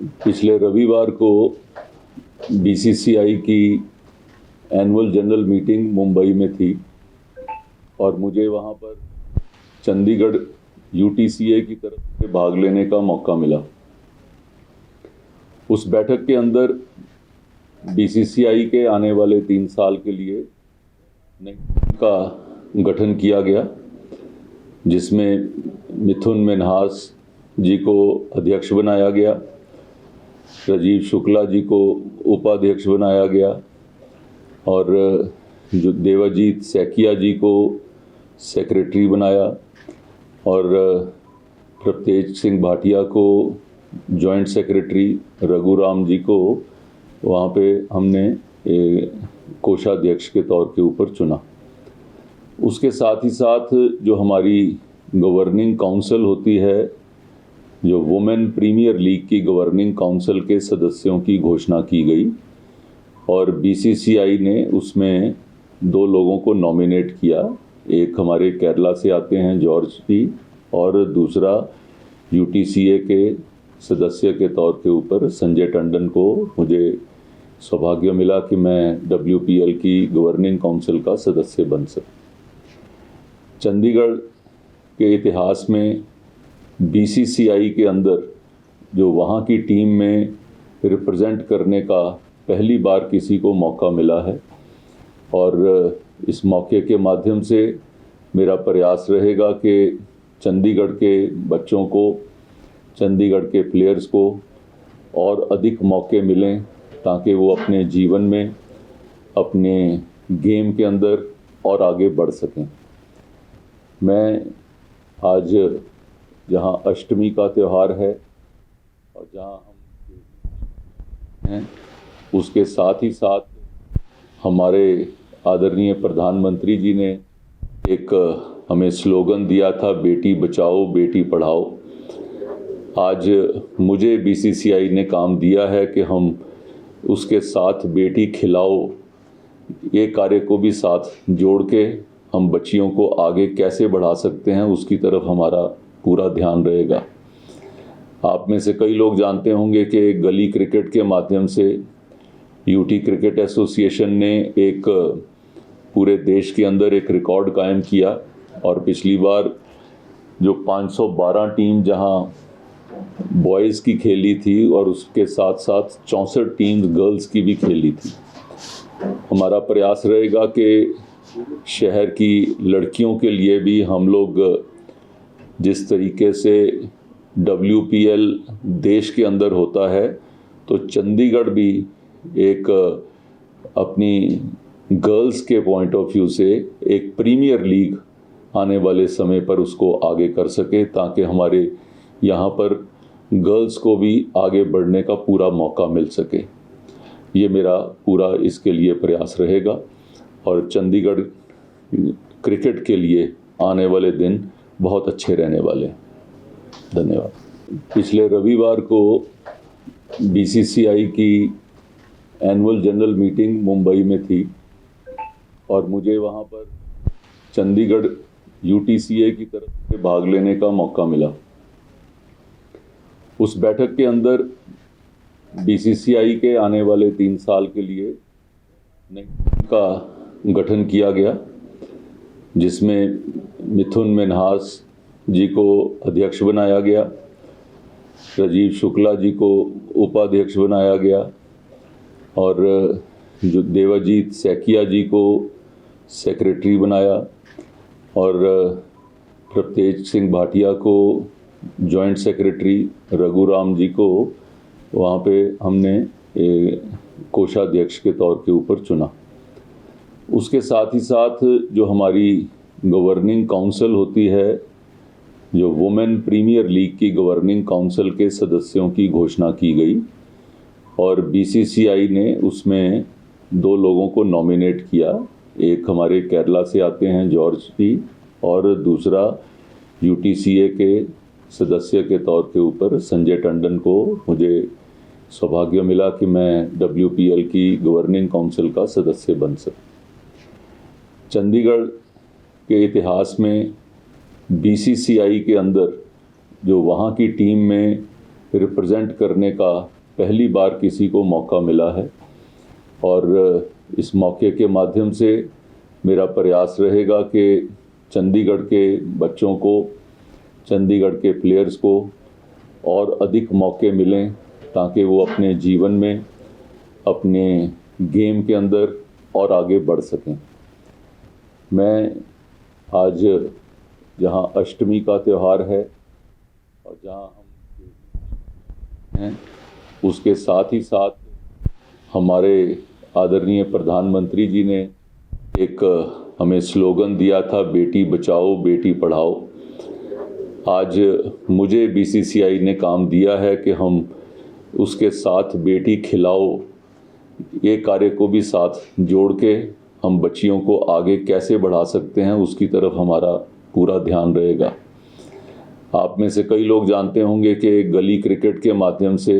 पिछले रविवार को बीसीसीआई की एनुअल जनरल मीटिंग मुंबई में थी और मुझे वहां पर चंडीगढ़ यूटीसीए की तरफ से भाग लेने का मौका मिला। उस बैठक के अंदर बीसीसीआई के आने वाले 3 साल के लिए नई का गठन किया गया, जिसमें मिथुन मिन्हास जी को अध्यक्ष बनाया गया, राजीव शुक्ला जी को उपाध्यक्ष बनाया गया और जो देवाजीत सैकिया जी को सेक्रेटरी बनाया और प्रतेज सिंह भाटिया को जॉइंट सेक्रेटरी, रघुराम जी को वहाँ पे हमने कोषाध्यक्ष के तौर के ऊपर चुना। उसके साथ ही साथ जो हमारी गवर्निंग काउंसिल होती है, जो वुमेन प्रीमियर लीग की गवर्निंग काउंसिल के सदस्यों की घोषणा की गई और बीसीसीआई ने उसमें 2 लोगों को नॉमिनेट किया। एक हमारे केरला से आते हैं जॉर्ज जी और दूसरा यूटीसीए के सदस्य के तौर के ऊपर संजय टंडन को मुझे सौभाग्य मिला कि मैं डब्ल्यूपीएल की गवर्निंग काउंसिल का सदस्य बन सकूं। चंडीगढ़ के इतिहास में बीसीसीआई के अंदर जो वहाँ की टीम में रिप्रेजेंट करने का पहली बार किसी को मौका मिला है और इस मौके के माध्यम से मेरा प्रयास रहेगा कि चंडीगढ़ के बच्चों को, चंडीगढ़ के प्लेयर्स को और अधिक मौके मिलें ताकि वो अपने जीवन में, अपने गेम के अंदर और आगे बढ़ सकें। मैं आज जहां अष्टमी का त्यौहार है और जहां हम हैं, उसके साथ ही साथ हमारे आदरणीय प्रधानमंत्री जी ने एक हमें स्लोगन दिया था, बेटी बचाओ बेटी पढ़ाओ। आज मुझे बीसीसीआई ने काम दिया है कि हम उसके साथ बेटी खिलाओ ये कार्य को भी साथ जोड़ के हम बच्चियों को आगे कैसे बढ़ा सकते हैं, उसकी तरफ हमारा पूरा ध्यान रहेगा। आप में से कई लोग जानते होंगे कि गली क्रिकेट के माध्यम से यूटी क्रिकेट एसोसिएशन ने एक पूरे देश के अंदर एक रिकॉर्ड कायम किया और पिछली बार जो 512 टीम जहां बॉयज़ की खेली थी और उसके साथ साथ 64 टीम्स गर्ल्स की भी खेली थी। हमारा प्रयास रहेगा कि शहर की लड़कियों के लिए भी हम लोग जिस तरीके से डब्ल्यूपीएल देश के अंदर होता है, तो चंडीगढ़ भी एक अपनी गर्ल्स के पॉइंट ऑफ व्यू से एक प्रीमियर लीग आने वाले समय पर उसको आगे कर सके, ताकि हमारे यहाँ पर गर्ल्स को भी आगे बढ़ने का पूरा मौका मिल सके। ये मेरा पूरा इसके लिए प्रयास रहेगा और चंडीगढ़ क्रिकेट के लिए आने वाले दिन बहुत अच्छे रहने वाले हैं। धन्यवाद। पिछले रविवार को बीसीसीआई की एनुअल जनरल मीटिंग मुंबई में थी और मुझे वहाँ पर चंडीगढ़ यूटीसीए की तरफ से भाग लेने का मौका मिला। उस बैठक के अंदर बीसीसीआई के आने वाले 3 साल के लिए नई का गठन किया गया, जिसमें मिथुन मिन्हास जी को अध्यक्ष बनाया गया, राजीव शुक्ला जी को उपाध्यक्ष बनाया गया और जो देवाजीत सैकिया जी को सेक्रेटरी बनाया और प्रतेज सिंह भाटिया को जॉइंट सेक्रेटरी, रघुराम जी को वहाँ पे हमने कोषाध्यक्ष के तौर के ऊपर चुना। उसके साथ ही साथ जो हमारी गवर्निंग काउंसिल होती है, जो वुमेन प्रीमियर लीग की गवर्निंग काउंसिल के सदस्यों की घोषणा की गई और बीसीसीआई ने उसमें 2 लोगों को नॉमिनेट किया। एक हमारे केरला से आते हैं जॉर्ज जी और दूसरा यूटीसीए के सदस्य के तौर के ऊपर संजय टंडन को मुझे सौभाग्य मिला कि मैं डब्ल्यूपीएल की गवर्निंग काउंसिल का सदस्य बन सकूं। चंडीगढ़ के इतिहास में बीसीसीआई के अंदर जो वहाँ की टीम में रिप्रेजेंट करने का पहली बार किसी को मौका मिला है और इस मौके के माध्यम से मेरा प्रयास रहेगा कि चंडीगढ़ के बच्चों को, चंडीगढ़ के प्लेयर्स को और अधिक मौके मिलें ताकि वो अपने जीवन में, अपने गेम के अंदर और आगे बढ़ सकें। मैं आज जहां अष्टमी का त्यौहार है और जहां हम हैं, उसके साथ ही साथ हमारे आदरणीय प्रधानमंत्री जी ने एक हमें स्लोगन दिया था, बेटी बचाओ बेटी पढ़ाओ। आज मुझे बीसीसीआई ने काम दिया है कि हम उसके साथ बेटी खिलाओ ये कार्य को भी साथ जोड़ के हम बच्चियों को आगे कैसे बढ़ा सकते हैं, उसकी तरफ हमारा पूरा ध्यान रहेगा। आप में से कई लोग जानते होंगे कि गली क्रिकेट के माध्यम से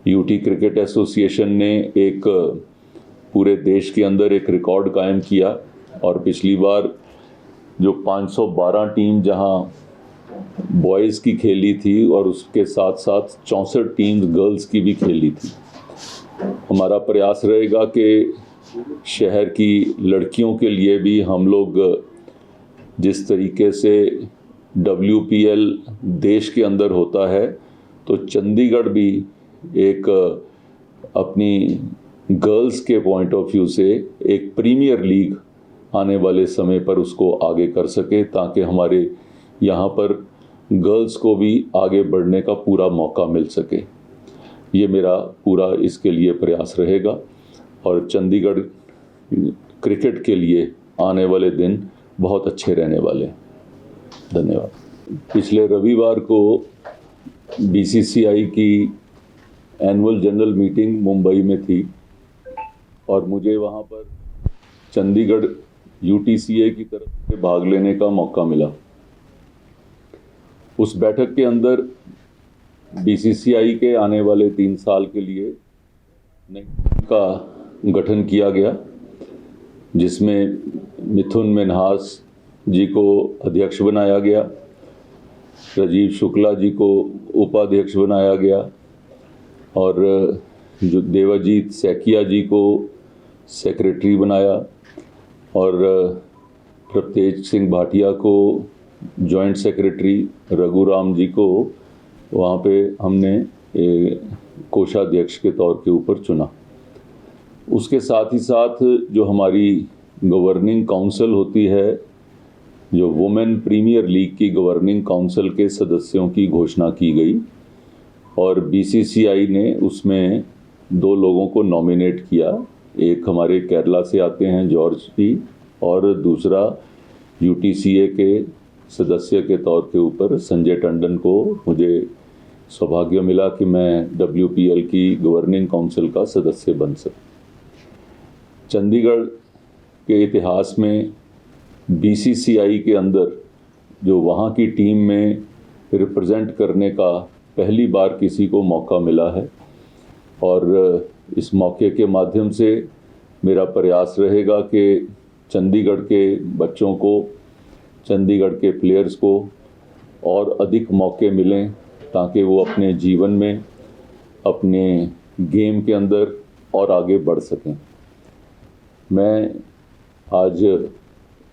यूटी क्रिकेट एसोसिएशन ने एक पूरे देश के अंदर एक रिकॉर्ड कायम किया और पिछली बार जो 512 टीम जहां बॉयज़ की खेली थी और उसके साथ साथ 64 टीम्स गर्ल्स की भी खेली थी। हमारा प्रयास रहेगा कि शहर की लड़कियों के लिए भी हम लोग जिस तरीके से WPL देश के अंदर होता है तो चंडीगढ़ भी एक अपनी गर्ल्स के पॉइंट ऑफ व्यू से एक प्रीमियर लीग आने वाले समय पर उसको आगे कर सके ताकि हमारे यहाँ पर गर्ल्स को भी आगे बढ़ने का पूरा मौका मिल सके। ये मेरा पूरा इसके लिए प्रयास रहेगा और चंडीगढ़ क्रिकेट के लिए आने वाले दिन बहुत अच्छे रहने वाले हैं। धन्यवाद। पिछले रविवार को BCCI की एनुअल जनरल मीटिंग मुंबई में थी और मुझे वहाँ पर चंडीगढ़ UTCA की तरफ से भाग लेने का मौका मिला। उस बैठक के अंदर BCCI के आने वाले 3 साल के लिए नई का गठन किया गया, जिसमें मिथुन मिन्हास जी को अध्यक्ष बनाया गया, राजीव शुक्ला जी को उपाध्यक्ष बनाया गया और जो देवाजीत सैकिया जी को सेक्रेटरी बनाया और प्रतेज सिंह भाटिया को जॉइंट सेक्रेटरी, रघुराम जी को वहाँ पे हमने कोषाध्यक्ष के तौर के ऊपर चुना। उसके साथ ही साथ जो हमारी गवर्निंग काउंसिल होती है, जो वुमेन प्रीमियर लीग की गवर्निंग काउंसिल के सदस्यों की घोषणा की गई और BCCI ने उसमें 2 लोगों को नॉमिनेट किया। एक हमारे केरला से आते हैं जॉर्ज जी और दूसरा UTCA के सदस्य के तौर के ऊपर संजय टंडन को मुझे सौभाग्य मिला कि मैं WPL की गवर्निंग काउंसिल का सदस्य बन सकूं। चंडीगढ़ के इतिहास में BCCI के अंदर जो वहाँ की टीम में रिप्रेजेंट करने का पहली बार किसी को मौका मिला है और इस मौके के माध्यम से मेरा प्रयास रहेगा कि चंडीगढ़ के बच्चों को, चंडीगढ़ के प्लेयर्स को और अधिक मौके मिलें ताकि वो अपने जीवन में, अपने गेम के अंदर और आगे बढ़ सकें। मैं आज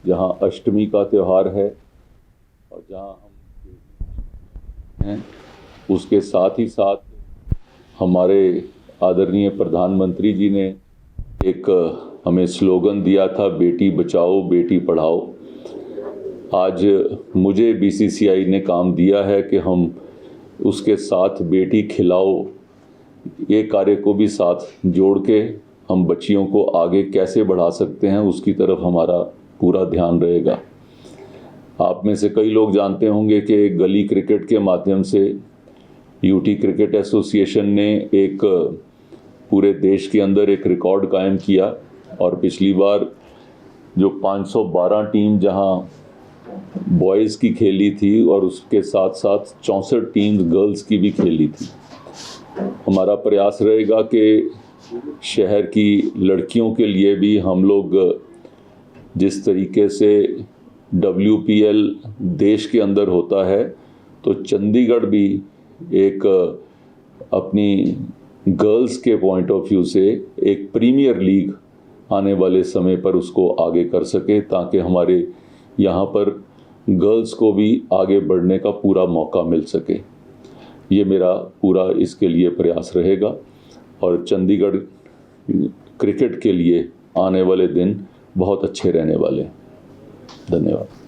जहां अष्टमी का त्यौहार है और जहां हम हैं, उसके साथ ही साथ हमारे आदरणीय प्रधानमंत्री जी ने एक हमें स्लोगन दिया था, बेटी बचाओ बेटी पढ़ाओ। आज मुझे BCCI ने काम दिया है कि हम उसके साथ बेटी खिलाओ ये कार्य को भी साथ जोड़ के हम बच्चियों को आगे कैसे बढ़ा सकते हैं, उसकी तरफ हमारा पूरा ध्यान रहेगा। आप में से कई लोग जानते होंगे कि गली क्रिकेट के माध्यम से यूटी क्रिकेट एसोसिएशन ने एक पूरे देश के अंदर एक रिकॉर्ड कायम किया और पिछली बार जो 512 टीम जहां बॉयज़ की खेली थी और उसके साथ साथ 64 टीम्स गर्ल्स की भी खेली थी। हमारा प्रयास रहेगा कि शहर की लड़कियों के लिए भी हम लोग जिस तरीके से WPL देश के अंदर होता है तो चंडीगढ़ भी एक अपनी गर्ल्स के पॉइंट ऑफ व्यू से एक प्रीमियर लीग आने वाले समय पर उसको आगे कर सके, ताकि हमारे यहाँ पर गर्ल्स को भी आगे बढ़ने का पूरा मौका मिल सके। ये मेरा पूरा इसके लिए प्रयास रहेगा और चंडीगढ़ क्रिकेट के लिए आने वाले दिन बहुत अच्छे रहने वाले हैं। धन्यवाद।